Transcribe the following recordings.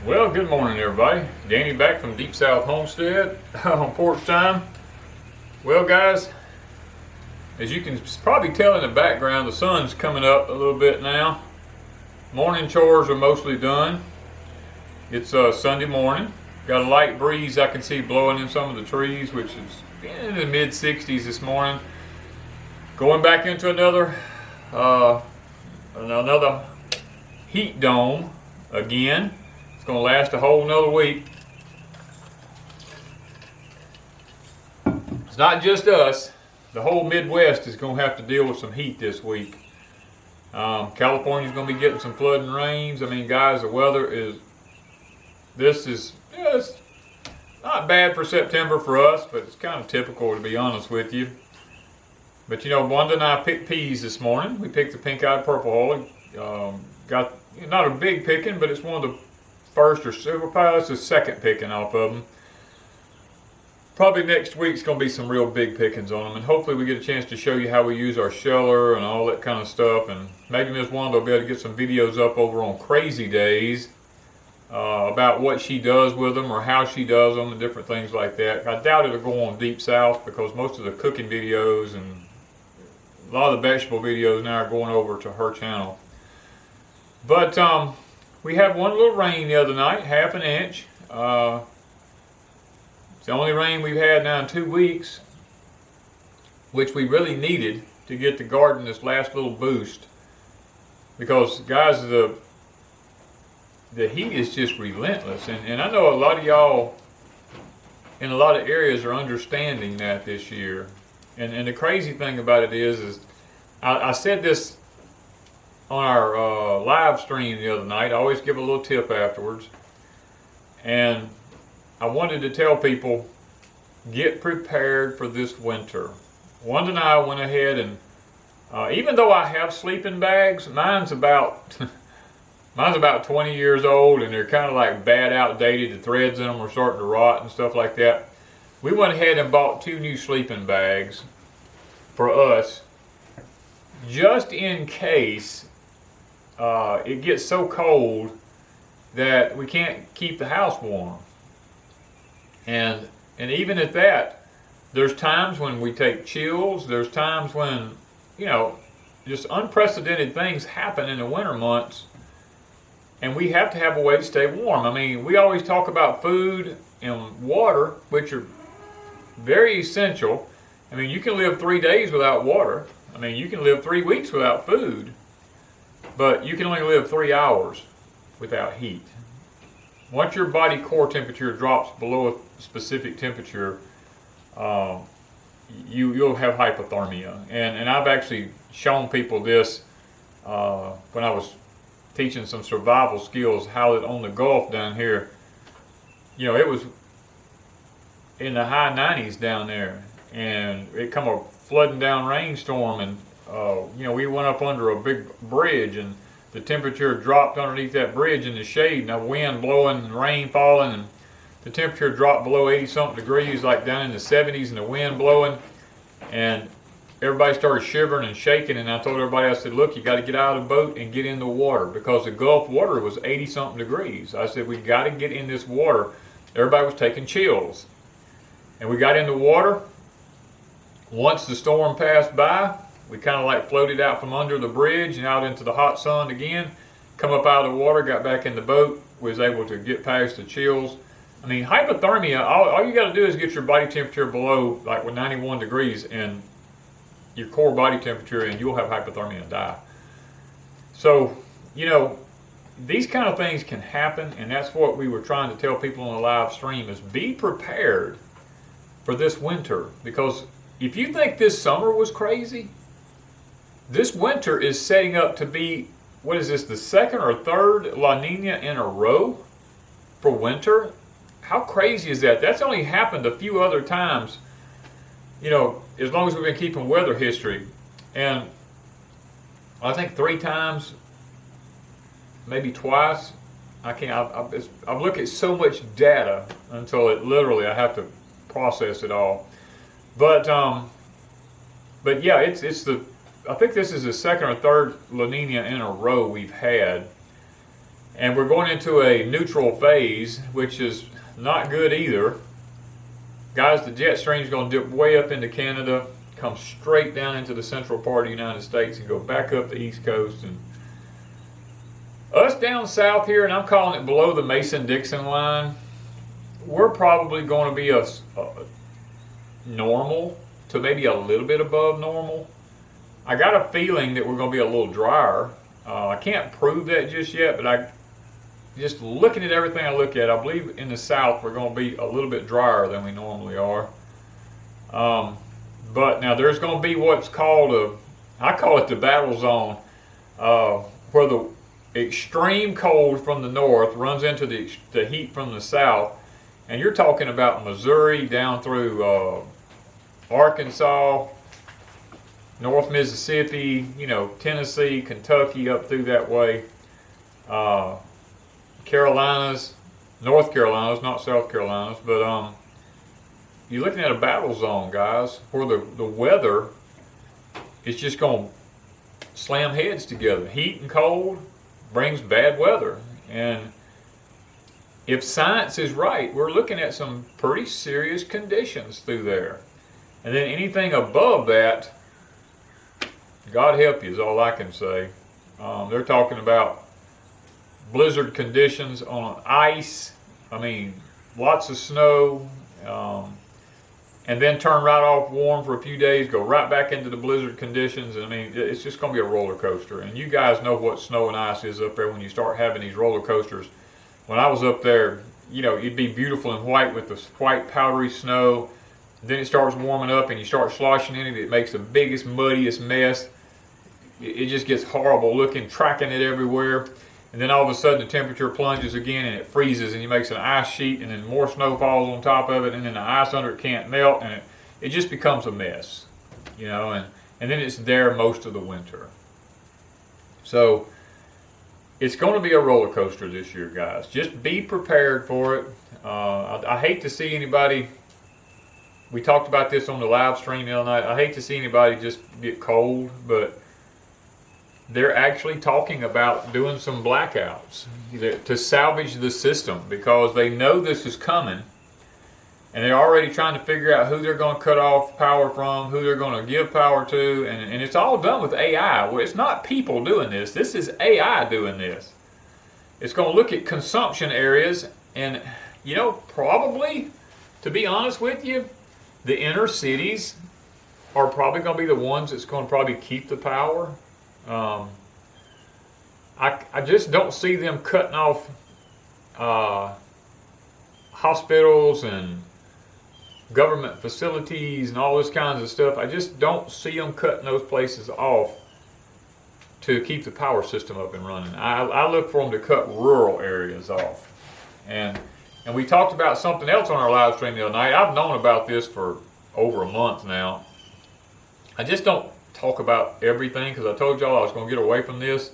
Well, good morning, everybody. Danny back from Deep South Homestead on Porch Time. Well, guys, as you can probably tell in the background, the sun's coming up a little bit now. Morning chores are mostly done. It's Sunday morning. Got a light breeze I can see blowing in some of the trees, which is in the mid 60s this morning. Going back into another heat dome again. It's going to last a whole nother week. It's not just us. The whole Midwest is going to have to deal with some heat this week. California's going to be getting some flooding rains. I mean, guys, the weather is, it's not bad for September for us, but it's kind of typical, to be honest with you. But you know, Wanda and I picked peas this morning. We picked the pink-eyed purple hull. Got not a big picking, but it's one of the first or probably it's the second picking off of them. Probably next week's going to be some real big pickings on them, and hopefully we get a chance to show you how we use our sheller and all that kind of stuff. And maybe Miss Wanda will be able to get some videos up over on CRAZY DAZES about what she does with them or how she does them and different things like that. I doubt it'll go on Deep South because most of the cooking videos and a lot of the vegetable videos now are going over to her channel. But we had one little rain the other night, half an inch. It's the only rain we've had now in 2 weeks, which we really needed to get the garden this last little boost. Because, guys, the heat is just relentless. And I know a lot of y'all in a lot of areas are understanding that this year. And the crazy thing about it is I said this on our live stream the other night. I always give a little tip afterwards. And I wanted to tell people, get prepared for this winter. Wanda and I went ahead and, even though I have sleeping bags, mine's about 20 years old and they're kind of like bad, outdated. The threads in them are starting to rot and stuff like that. We went ahead and bought 2 new sleeping bags for us, just in case it gets so cold that we can't keep the house warm. And even at that, there's times when we take chills. There's times when, you know, just unprecedented things happen in the winter months, and we have to have a way to stay warm. I mean, we always talk about food and water, which are very essential. I mean, you can live 3 days without water. I mean, you can live 3 weeks without food, but you can only live 3 hours without heat. Once your body core temperature drops below a specific temperature, you'll have hypothermia. And I've actually shown people this when I was teaching some survival skills, how that on the Gulf down here, you know, it was in the high 90s down there, and it come a flooding down rainstorm, and you know, we went up under a big bridge, and the temperature dropped underneath that bridge in the shade, and the wind blowing and rain falling, and the temperature dropped below 80-something degrees, like down in the 70s, and the wind blowing, and everybody started shivering and shaking. And I told everybody, I said, look, you got to get out of the boat and get in the water, because the Gulf water was 80-something degrees. I said, we got to get in this water. Everybody was taking chills. And we got in the water. Once the storm passed by, we kind of like floated out from under the bridge and out into the hot sun again. Come up out of the water, got back in the boat, was able to get past the chills. I mean, hypothermia, all you got to do is get your body temperature below like 91 degrees and your core body temperature, and you'll have hypothermia and die. So, you know, these kind of things can happen, and that's what we were trying to tell people on the live stream, is be prepared for this winter. Because if you think this summer was crazy, this winter is setting up to be, what is this, the second or third La Nina in a row for winter? How crazy is that? That's only happened a few other times, you know, as long as we've been keeping weather history. And I think 3 times, maybe twice. I've looked at so much data until it literally, I have to process it all. But yeah, I think this is the second or third La Nina in a row we've had. And we're going into a neutral phase, which is not good either. Guys, the jet stream is going to dip way up into Canada, come straight down into the central part of the United States, and go back up the East Coast. And us down south here, and I'm calling it below the Mason-Dixon line, we're probably going to be a normal to maybe a little bit above normal. I got a feeling that we're going to be a little drier. I can't prove that just yet, but just looking at everything I look at, I believe in the south we're going to be a little bit drier than we normally are. But now there's going to be what's called I call it the battle zone, where the extreme cold from the north runs into the heat from the south. And you're talking about Missouri down through Arkansas, North Mississippi, Tennessee, Kentucky, up through that way. Carolinas, North Carolinas, not South Carolinas, but you're looking at a battle zone, guys, where the weather is just going to slam heads together. Heat and cold brings bad weather. And if science is right, we're looking at some pretty serious conditions through there. And then anything above that, God help you is all I can say. They're talking about blizzard conditions on ice. I mean, lots of snow, and then turn right off warm for a few days, go right back into the blizzard conditions. I mean, it's just going to be a roller coaster. And you guys know what snow and ice is up there when you start having these roller coasters. When I was up there, it'd be beautiful and white with the white powdery snow. Then it starts warming up and you start sloshing in it. It makes the biggest, muddiest mess. It just gets horrible looking, tracking it everywhere. And then all of a sudden the temperature plunges again and it freezes and it makes an ice sheet, and then more snow falls on top of it, and then the ice under it can't melt, and it just becomes a mess, and then it's there most of the winter. So it's going to be a roller coaster this year, guys. Just be prepared for it. I hate to see anybody, we talked about this on the live stream the other night, I hate to see anybody just get cold, but they're actually talking about doing some blackouts to salvage the system, because they know this is coming, and they're already trying to figure out who they're going to cut off power from, who they're going to give power to, and it's all done with AI. Well, it's not people doing this. This is AI doing this. It's going to look at consumption areas, and probably, to be honest with you, the inner cities are probably going to be the ones that's going to probably keep the power. I just don't see them cutting off hospitals and government facilities and all this kinds of stuff. I just don't see them cutting those places off to keep the power system up and running. I look for them to cut rural areas off. And we talked about something else on our live stream the other night. I've known about this for over a month now. I just don't talk about everything because I told y'all I was going to get away from this.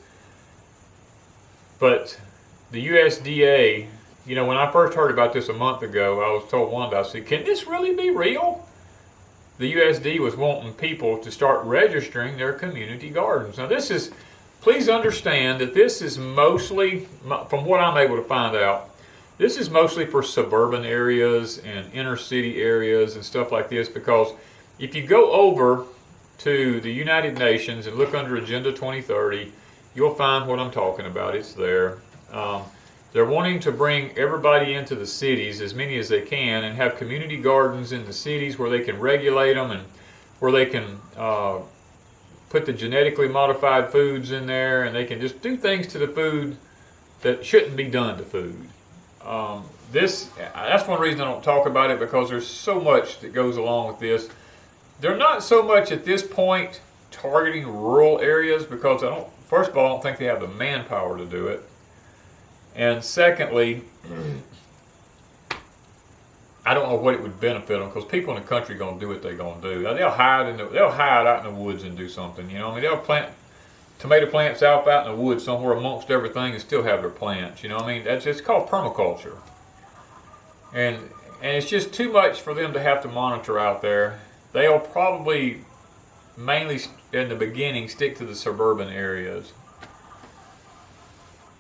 But the USDA, when I first heard about this a month ago, I was told Wanda, I said, can this really be real? The USDA was wanting people to start registering their community gardens. Now please understand that this is mostly, from what I'm able to find out, this is mostly for suburban areas and inner city areas and stuff like this, because if you go over to the United Nations and look under Agenda 2030, you'll find what I'm talking about. It's there. They're wanting to bring everybody into the cities, as many as they can, and have community gardens in the cities where they can regulate them and where they can put the genetically modified foods in there, and they can just do things to the food that shouldn't be done to food. That's one reason I don't talk about it, because there's so much that goes along with this. They're not so much at this point targeting rural areas, because first of all, I don't think they have the manpower to do it. And secondly, I don't know what it would benefit them, because people in the country are going to do what they're going to do. They'll hide out in the woods and do something. They'll plant tomato plants out in the woods somewhere amongst everything and still have their plants. It's called permaculture. And it's just too much for them to have to monitor out there. They'll probably mainly in the beginning stick to the suburban areas.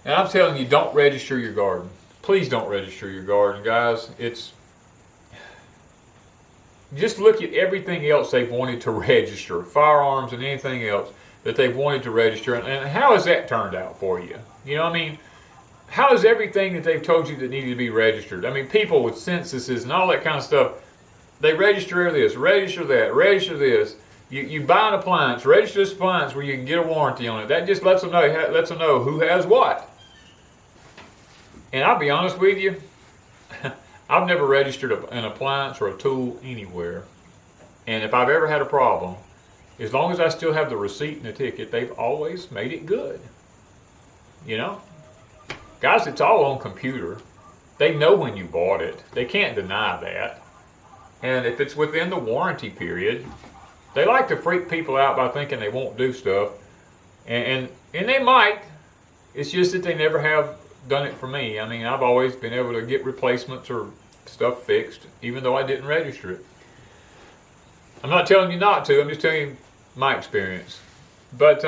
And I'm telling you, don't register your garden. Please don't register your garden, guys. Just look at everything else they've wanted to register, firearms and anything else that they've wanted to register, and how has that turned out for you? You know, I mean, how is everything that they've told you that needed to be registered? I mean, people with censuses and all that kind of stuff, they register this, register that, register this. You buy an appliance, register this appliance where you can get a warranty on it. That just lets them know who has what. And I'll be honest with you, I've never registered an appliance or a tool anywhere. And if I've ever had a problem, as long as I still have the receipt and the ticket, they've always made it good. You know? Guys, it's all on computer. They know when you bought it. They can't deny that. And if it's within the warranty period, they like to freak people out by thinking they won't do stuff. And they might. It's just that they never have done it for me. I mean, I've always been able to get replacements or stuff fixed, even though I didn't register it. I'm not telling you not to. I'm just telling you my experience. But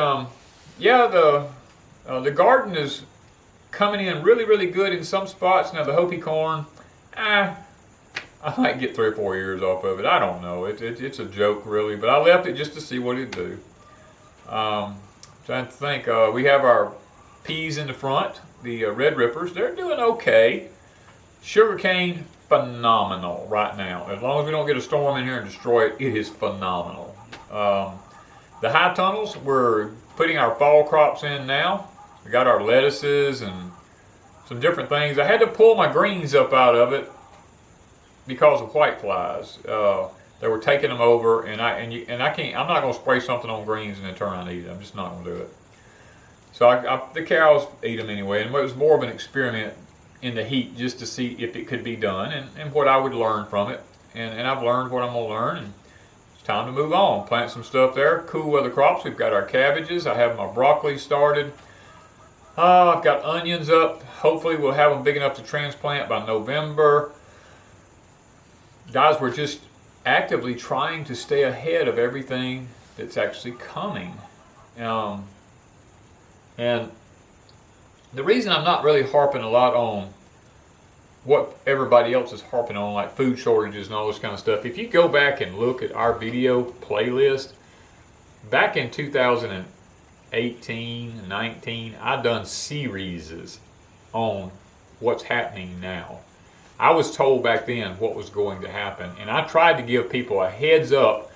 yeah, the garden is coming in really, really good in some spots. Now the Hopi corn, I might get 3 or 4 years off of it. I don't know. It's a joke, really. But I left it just to see what it'd do. Trying to think. We have our peas in the front, the Red Rippers. They're doing okay. Sugarcane, phenomenal right now. As long as we don't get a storm in here and destroy it, it is phenomenal. The high tunnels, we're putting our fall crops in now. We got our lettuces and some different things. I had to pull my greens up out of it because of white flies. They were taking them over, and I can't. I'm not going to spray something on greens and then turn around and eat it. I'm just not going to do it. So the cows eat them anyway, and it was more of an experiment in the heat just to see if it could be done and what I would learn from it. And I've learned what I'm going to learn, and it's time to move on. Plant some stuff there. Cool weather crops. We've got our cabbages. I have my broccoli started. I've got onions up. Hopefully we'll have them big enough to transplant by November. Guys, we're just actively trying to stay ahead of everything that's actually coming. And the reason I'm not really harping a lot on what everybody else is harping on, like food shortages and all this kind of stuff, if you go back and look at our video playlist, back in 2018, 19, I've done series on what's happening now. I was told back then what was going to happen, and I tried to give people a heads up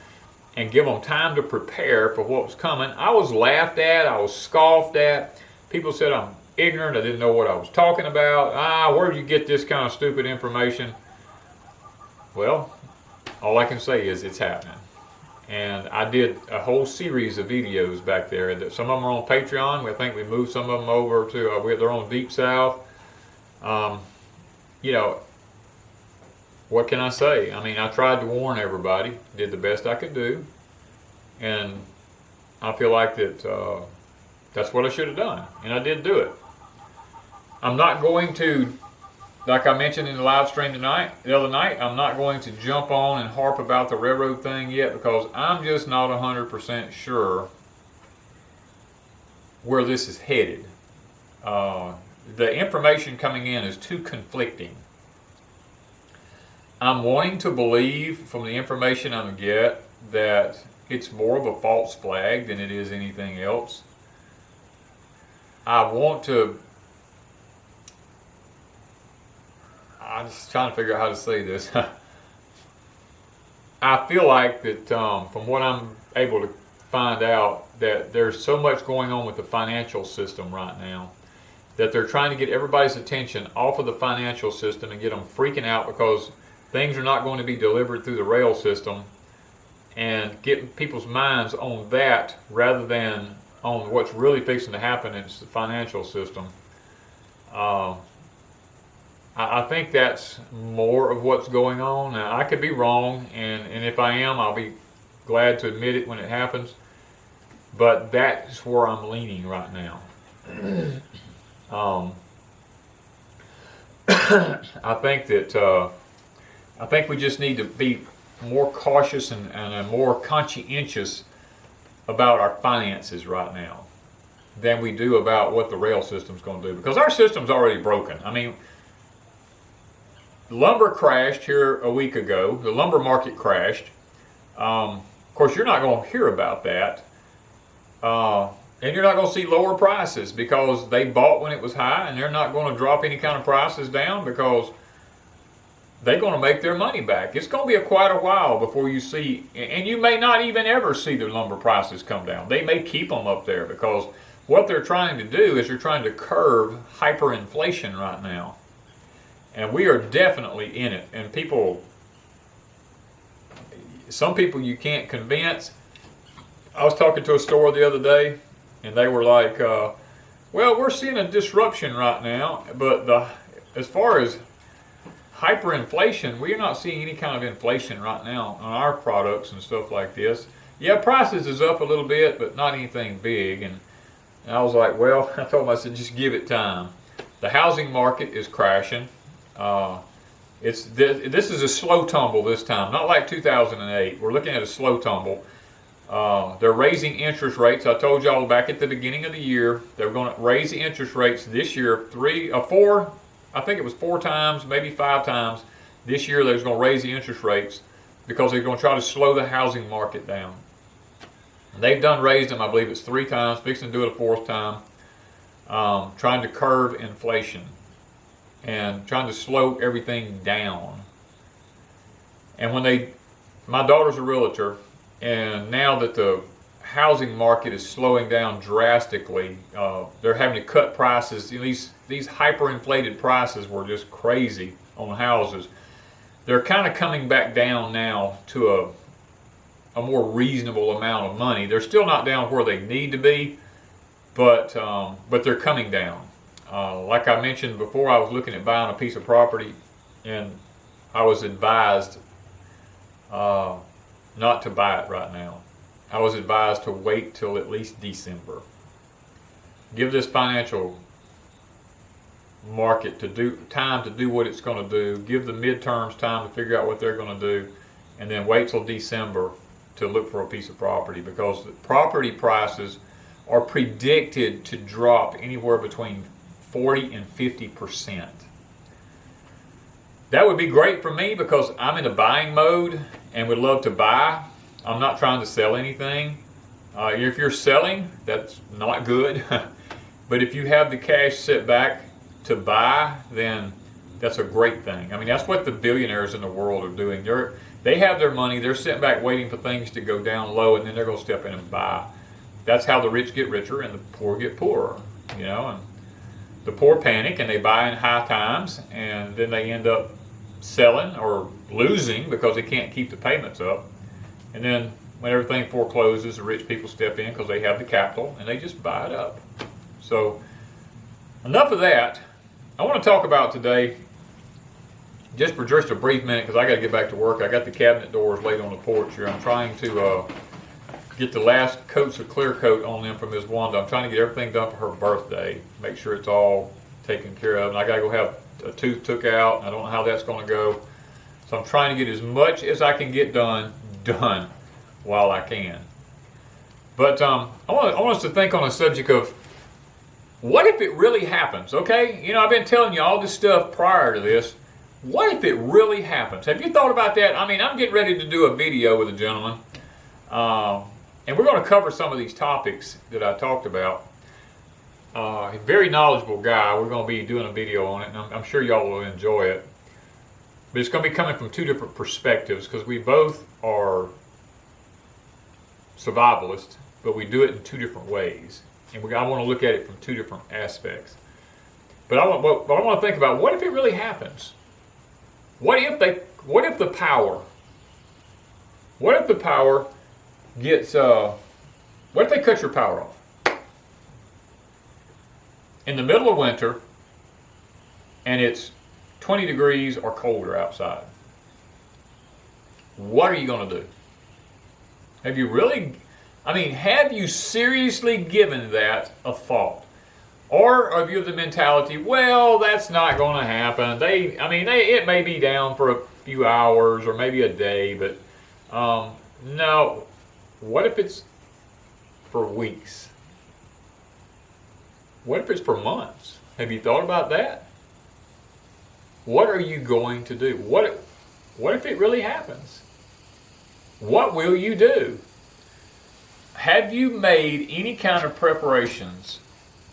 and give them time to prepare for what was coming. I was laughed at, I was scoffed at. People said I'm ignorant, I didn't know what I was talking about. Where did you get this kind of stupid information? Well, all I can say is it's happening. And I did a whole series of videos back there. Some of them are on Patreon. I think we moved some of them over to, they're on Deep South. You know, what can I say? I mean, I tried to warn everybody, did the best I could do, and I feel like that's what I should have done, and I did do it. I'm not going to, like I mentioned in the live stream the other night, I'm not going to jump on and harp about the railroad thing yet because I'm just not 100% sure where this is headed. The information coming in is too conflicting. I'm wanting to believe from the information I'm going to get that it's more of a false flag than it is anything else. I'm just trying to figure out how to say this. I feel like that from what I'm able to find out, that there's so much going on with the financial system right now that they're trying to get everybody's attention off of the financial system and get them freaking out because things are not going to be delivered through the rail system, and get people's minds on that rather than on what's really fixing to happen in the financial system. I think that's more of what's going on. Now, I could be wrong, and if I am, I'll be glad to admit it when it happens. But that's where I'm leaning right now. I think we just need to be more cautious and more conscientious about our finances right now. than we do about what the rail system's going to do, because our system's already broken. I mean, lumber crashed here a week ago. The lumber market crashed. Of course, you're not going to hear about that. And you're not going to see lower prices because they bought when it was high, and they're not going to drop any kind of prices down because they're going to make their money back. It's going to be quite a while before you see, and you may not even ever see the lumber prices come down. They may keep them up there because what they're trying to do is they're trying to curb hyperinflation right now. And we are definitely in it. And some people you can't convince. I was talking to a store the other day, and they were like, well, we're seeing a disruption right now, but as far as hyperinflation, we are not seeing any kind of inflation right now on our products and stuff like this. Yeah, prices is up a little bit, but not anything big. And I was like, well, I told them, I said, just give it time. The housing market is crashing. This is a slow tumble this time, not like 2008. We're looking at a slow tumble. They're raising interest rates. I told y'all back at the beginning of the year they're going to raise the interest rates this year I think it was 4 times, maybe 5 times. This year they're going to raise the interest rates because they're going to try to slow the housing market down. And they've done raised them, I believe it's 3 times, fixing to do it a 4th time, trying to curb inflation and trying to slow everything down. And my daughter's a realtor, and now that the housing market is slowing down drastically, they're having to cut prices. These hyperinflated prices were just crazy on houses. They're kind of coming back down now to a more reasonable amount of money. They're still not down where they need to be, but they're coming down. Like I mentioned before, I was looking at buying a piece of property, and I was advised not to buy it right now. I was advised to wait till at least December. Give this financial market time to do what it's going to do. Give the midterms time to figure out what they're going to do, and then wait till December to look for a piece of property, because the property prices are predicted to drop anywhere between 40 and 50%. That would be great for me because I'm in a buying mode and would love to buy. I'm not trying to sell anything. If you're selling, that's not good. But if you have the cash set back to buy, then that's a great thing. I mean, that's what the billionaires in the world are doing. They have their money, they're sitting back waiting for things to go down low, and then they're going to step in and buy. That's how the rich get richer and the poor get poorer, and the poor panic and they buy in high times, and then they end up selling or losing because they can't keep the payments up. And then when everything forecloses, the rich people step in because they have the capital and they just buy it up. So enough of that. I want to talk about today, just for just a brief minute, because I got to get back to work. I got the cabinet doors laid on the porch here. I'm trying to get the last coats of clear coat on them from Ms. Wanda. I'm trying to get everything done for her birthday, make sure it's all taken care of. And I got to go have a tooth took out. I don't know how that's going to go. So I'm trying to get as much as I can get done while I can. But I want us to think on a subject of, what if it really happens? Okay, I've been telling you all this stuff prior to this. What if it really happens? Have you thought about that? I mean, I'm getting ready to do a video with a gentleman, and we're going to cover some of these topics that I talked about. A very knowledgeable guy. We're going to be doing a video on it, and I'm sure y'all will enjoy it. But it's going to be coming from 2 different perspectives, because we both are survivalists, but we do it in 2 different ways. And I want to look at it from 2 different aspects. But I want to think about, what if it really happens? What if the power gets, what if they cut your power off? In the middle of winter, and it's 20 degrees or colder outside. What are you going to do? Have you seriously given that a thought? Or are you of the mentality, well, that's not going to happen. It may be down for a few hours or maybe a day, but no. What if it's for weeks? What if it's for months? Have you thought about that? What are you going to do? What if it really happens? What will you do? Have you made any kind of preparations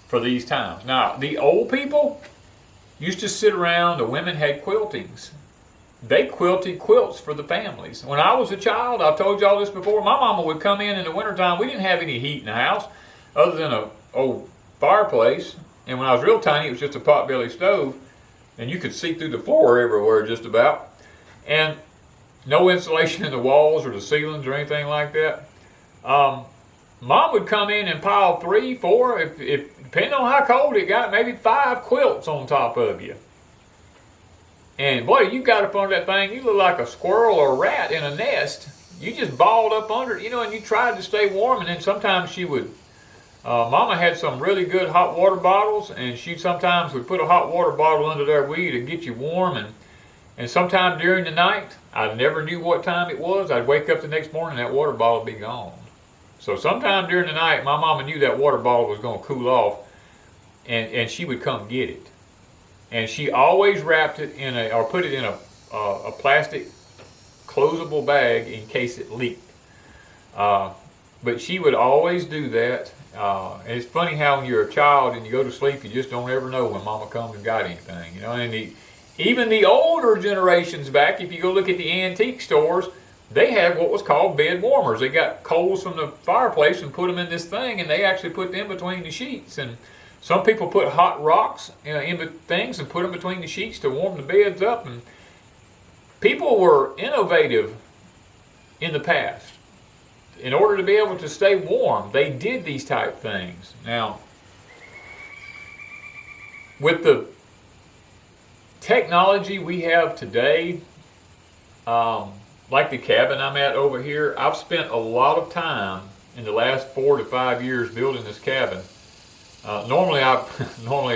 for these times? Now, the old people used to sit around, the women had quiltings. They quilted quilts for the families. When I was a child, I've told you all this before, my mama would come in the wintertime. We didn't have any heat in the house other than an old fireplace. And when I was real tiny, it was just a potbelly stove. And you could see through the floor everywhere just about. And no insulation in the walls or the ceilings or anything like that. Mom would come in and pile 3, 4, if depending on how cold it got, maybe 5 quilts on top of you. And boy, you got up under that thing, you look like a squirrel or a rat in a nest. You just balled up under it, and you tried to stay warm. And then sometimes she would, Mama had some really good hot water bottles, and she sometimes would put a hot water bottle under there with you to get you warm. And sometime during the night, I never knew what time it was. I'd wake up the next morning and that water bottle would be gone. So sometime during the night, my mama knew that water bottle was going to cool off, and she would come get it. And she always wrapped it in or put it in a plastic closable bag in case it leaked. But she would always do that. And it's funny how when you're a child and you go to sleep, you just don't ever know when mama comes and got anything. And even the older generations back, if you go look at the antique stores, they had what was called bed warmers. They got coals from the fireplace and put them in this thing, and they actually put them between the sheets. And some people put hot rocks in the things and put them between the sheets to warm the beds up. And people were innovative in the past. In order to be able to stay warm, they did these type things. Now, with the technology we have today, like the cabin I'm at over here, I've spent a lot of time in the last 4 to 5 years building this cabin. Normally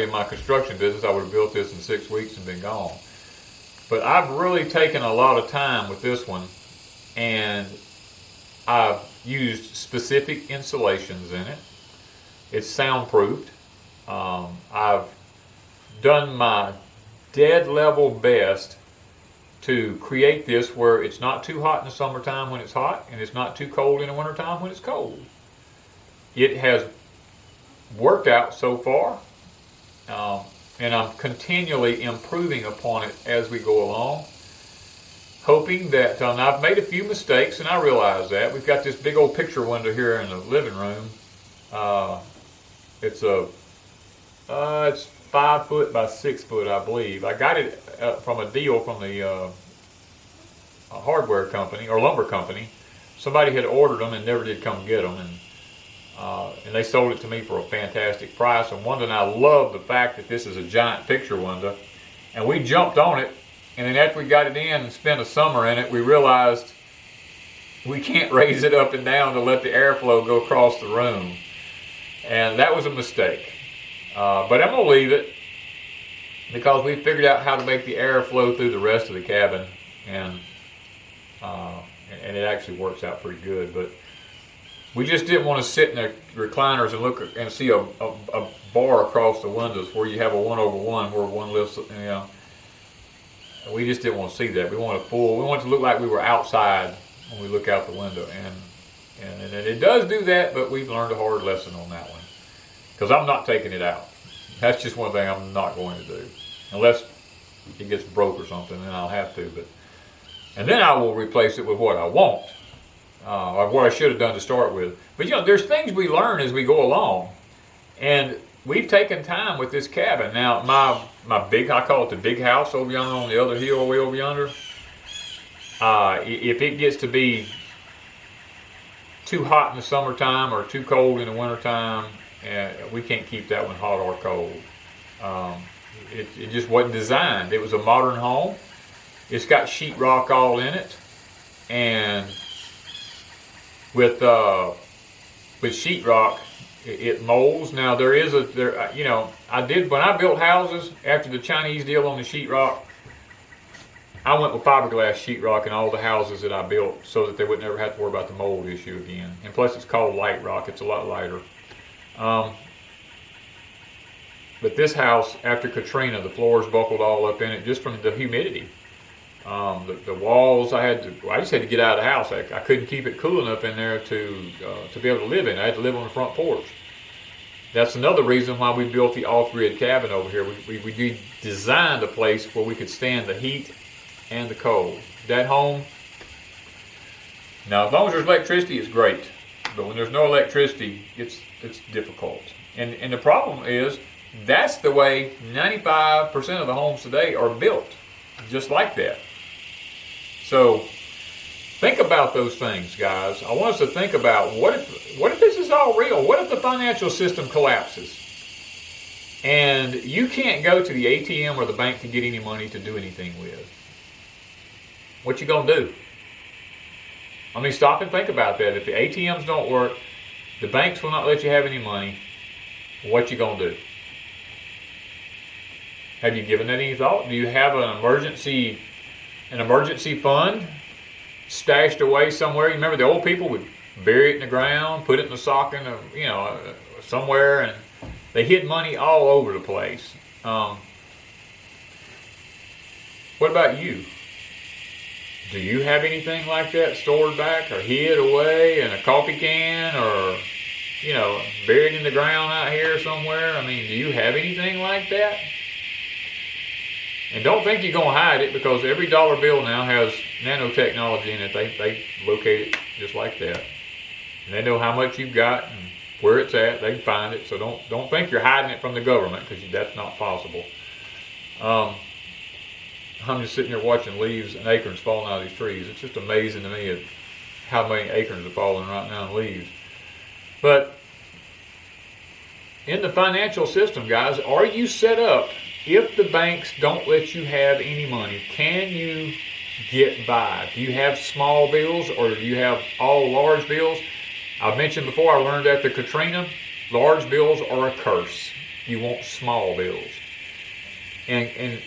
in my construction business, I would have built this in 6 weeks and been gone. But I've really taken a lot of time with this one, and I've used specific insulations in it. It's soundproofed. I've done my dead level best to create this where it's not too hot in the summertime when it's hot, and it's not too cold in the wintertime when it's cold. It has worked out so far, and I'm continually improving upon it as we go along, hoping that I've made a few mistakes, and I realize that. We've got this big old picture window here in the living room. It's 5 foot by 6 foot, I believe. I got it from a deal from the a hardware company or lumber company. Somebody had ordered them and never did come get them, and they sold it to me for a fantastic price. And Wanda and I love the fact that this is a giant picture window, and we jumped on it. And then after we got it in and spent a summer in it, we realized we can't raise it up and down to let the airflow go across the room, and that was a mistake. But I'm going to leave it because we figured out how to make the air flow through the rest of the cabin, and it actually works out pretty good. But we just didn't want to sit in the recliners and look and see a bar across the windows where you have a 1/1 where one lifts, we just didn't want to see that. We wanted to look like we were outside when we look out the window, and it does do that, but we've learned a hard lesson on that one. Because I'm not taking it out. That's just one thing I'm not going to do. Unless it gets broke or something, then I'll have to. And then I will replace it with what I want. Or what I should have done to start with. But there's things we learn as we go along. And we've taken time with this cabin. Now, my big, I call it the big house over yonder on the other hill way over yonder. If it gets to be too hot in the summertime or too cold in the wintertime, we can't keep that one hot or cold. It just wasn't designed. It was a modern home. It's got sheetrock all in it, and with sheetrock, it molds. Now I did when I built houses after the Chinese deal on the sheetrock. I went with fiberglass sheetrock in all the houses that I built so that they would never have to worry about the mold issue again. And plus, it's called light rock. It's a lot lighter. But this house, after Katrina, the floors buckled all up in it just from the humidity. The walls, I just had to get out of the house. I couldn't keep it cool enough in there to be able to live in. I had to live on the front porch. That's another reason why we built the off-grid cabin over here. We designed a place where we could stand the heat and the cold. That home, now as long as there's electricity, it's great. But when there's no electricity, it's difficult. And the problem is, that's the way 95% of the homes today are built, just like that. So think about those things, guys. I want us to think about what if this is all real? What if the financial system collapses and you can't go to the ATM or the bank to get any money to do anything with? What you gonna do? I mean, stop and think about that. If the ATMs don't work, the banks will not let you have any money, what you gonna do? Have you given that any thought? Do you have an emergency fund stashed away somewhere? You remember the old people would bury it in the ground, put it in the sock in somewhere, and they hid money all over the place. What about you? Do you have anything like that stored back or hid away in a coffee can or, buried in the ground out here somewhere? I mean, do you have anything like that? And don't think you're going to hide it, because every dollar bill now has nanotechnology in it. They locate it just like that. And they know how much you've got and where it's at. They can find it. So don't think you're hiding it from the government, because that's not possible. I'm just sitting here watching leaves and acorns falling out of these trees. It's just amazing to me how many acorns are falling right now in leaves. But in the financial system, guys, are you set up? If the banks don't let you have any money, can you get by? Do you have small bills, or do you have all large bills? I've mentioned before, I learned after Katrina, large bills are a curse. You want small bills. And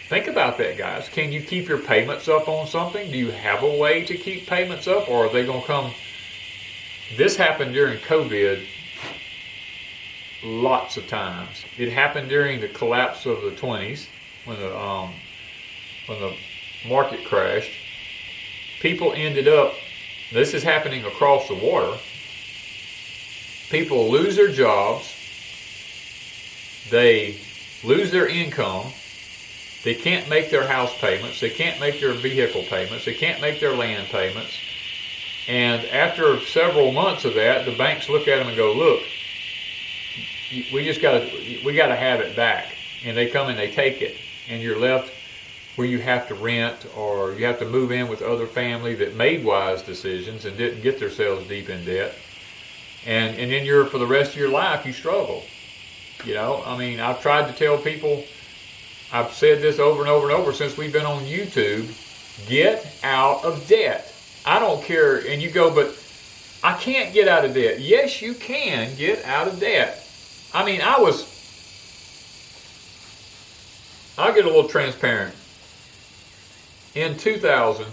think about that, guys. Can you keep your payments up on something? Do you have a way to keep payments up, or are they going to come? This happened during COVID lots of times. It happened during the collapse of the 20s when the market crashed. People ended up, this is happening across the water, people lose their jobs, they lose their income, they can't make their house payments, they can't make their vehicle payments, they can't make their land payments. And after several months of that, the banks look at them and go, look, we got to have it back. And they come and they take it, and you're left where you have to rent, or you have to move in with other family that made wise decisions and didn't get themselves deep in debt. And then for the rest of your life, you struggle. I mean, I've tried to tell people, I've said this over and over and over since we've been on YouTube, get out of debt. I don't care. And you go, but I can't get out of debt. Yes, you can get out of debt. I mean, I'll get a little transparent. In 2000,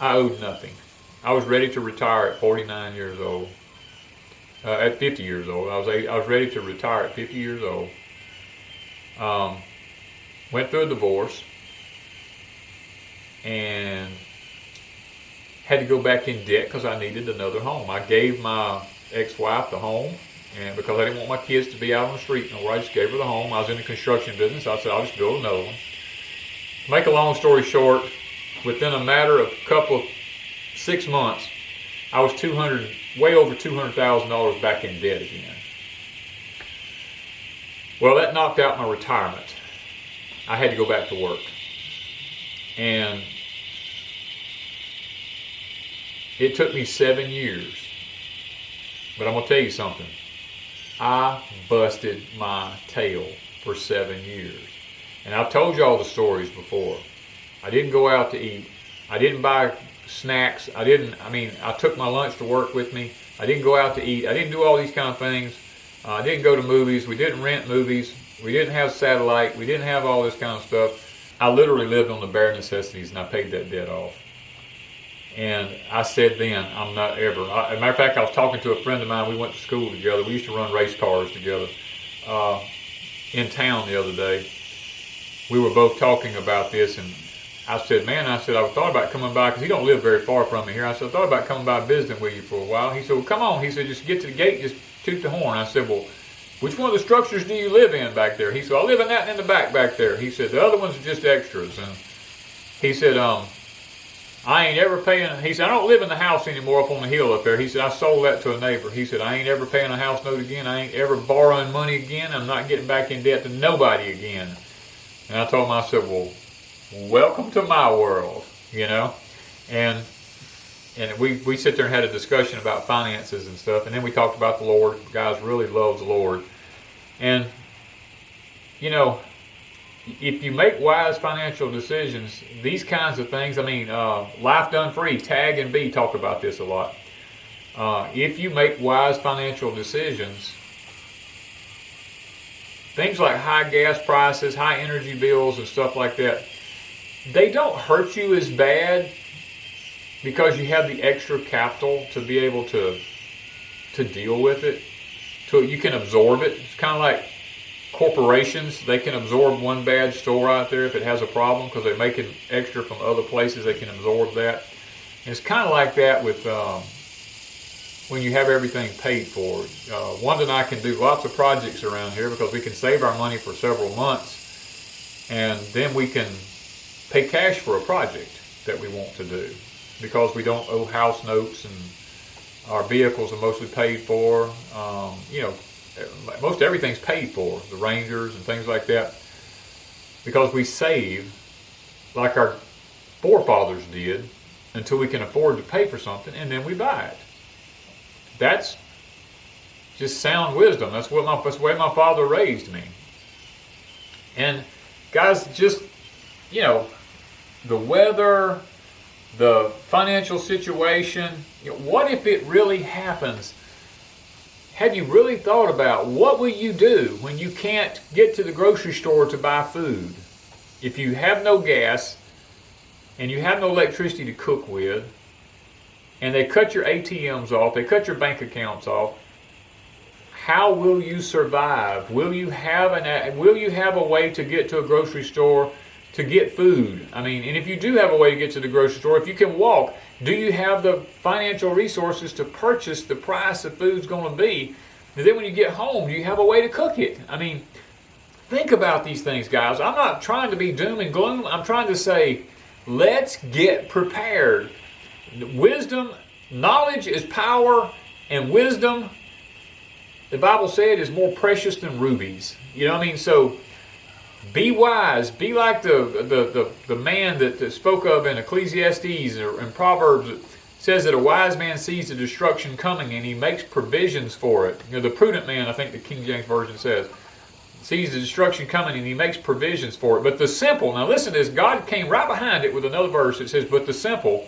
I owed nothing. I was ready to retire at 49 years old. At 50 years old. I was ready to retire at 50 years old. Went through a divorce and had to go back in debt because I needed another home. I gave my ex-wife the home, and because I didn't want my kids to be out on the street nowhere, I just gave her the home. I was in the construction business. I said, I'll just build another one. To make a long story short, within a matter of 6 months, I was way over $200,000 back in debt again. Well, that knocked out my retirement. I had to go back to work. And it took me 7 years. But I'm going to tell you something. I busted my tail for 7 years. And I've told you all the stories before. I didn't go out to eat. I didn't buy snacks. I took my lunch to work with me. I didn't go out to eat. I didn't do all these kind of things. I didn't go to movies. We didn't rent movies. We didn't have satellite. We didn't have all this kind of stuff. I literally lived on the bare necessities, and I paid that debt off. And I said then, I'm not ever. As a matter of fact, I was talking to a friend of mine. We went to school together. We used to run race cars together. in town the other day. We were both talking about this, and I said, man, I thought about coming by, because he don't live very far from me here. I said, I thought about coming by visiting with you for a while. He said, well, come on. He said, just get to the gate, just toot the horn. I said, well, which one of the structures do you live in back there? He said, I live in that in the back there. He said, the other ones are just extras. And he said, I ain't ever paying, he said, I don't live in the house anymore up on the hill up there. He said, I sold that to a neighbor. He said, I ain't ever paying a house note again. I ain't ever borrowing money again. I'm not getting back in debt to nobody again. And I told him, I said, well, welcome to my world, you know. And we sit there and had a discussion about finances and stuff. And then we talked about the Lord. Guys really love the Lord. And, you know, if you make wise financial decisions, these kinds of things, I mean, Life Done Free, Tag and B talk about this a lot. If you make wise financial decisions, things like high gas prices, high energy bills and stuff like that, they don't hurt you as bad because you have the extra capital to be able to deal with it. So you can absorb it. It's kind of like corporations. They can absorb one bad store out there if it has a problem because they're making extra from other places. They can absorb that. And it's kind of like that with when you have everything paid for. Wanda and I can do lots of projects around here because we can save our money for several months, and then we can pay cash for a project that we want to do because we don't owe house notes and our vehicles are mostly paid for. You know, most everything's paid for, the Rangers and things like that, because we save like our forefathers did until we can afford to pay for something, and then we buy it. That's just sound wisdom. That's the way my father raised me. And guys, just, you know, the weather, the financial situation, you know, what if it really happens? Have you really thought about what will you do when you can't get to the grocery store to buy food? If you have no gas and you have no electricity to cook with, and they cut your ATMs off, they cut your bank accounts off, how will you survive? Will you have a way to get to a grocery store to get food? I mean, and if you do have a way to get to the grocery store, if you can walk, do you have the financial resources to purchase the price the food's going to be? And then when you get home, do you have a way to cook it? I mean, think about these things, guys. I'm not trying to be doom and gloom. I'm trying to say, let's get prepared. Wisdom, knowledge is power, and wisdom, the Bible said, is more precious than rubies. You know what I mean? So be wise. Be like the man that spoke of in Ecclesiastes or in Proverbs. It says that a wise man sees the destruction coming and he makes provisions for it. You know, the prudent man, I think the King James Version says, sees the destruction coming and he makes provisions for it. But the simple, now listen to this, God came right behind it with another verse that says, but the simple,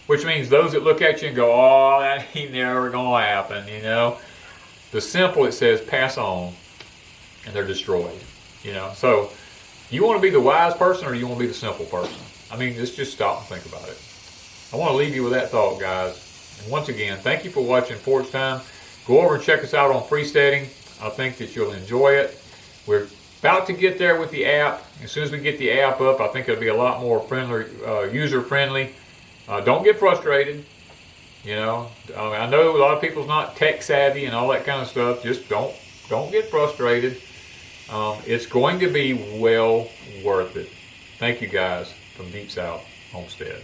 which means those that look at you and go, oh, that ain't never going to happen, you know. The simple, it says, pass on, and they're destroyed, you know. So, you want to be the wise person or do you want to be the simple person? I mean, let's just stop and think about it. I want to leave you with that thought, guys. And once again, thank you for watching Porch Time. Go over and check us out on Freesteading. I think that you'll enjoy it. We're about to get there with the app. As soon as we get the app up, I think it'll be a lot more friendly, user-friendly. Don't get frustrated. You know, I know a lot of people's not tech savvy and all that kind of stuff. Just don't get frustrated. It's going to be well worth it. Thank you guys from Deep South Homestead.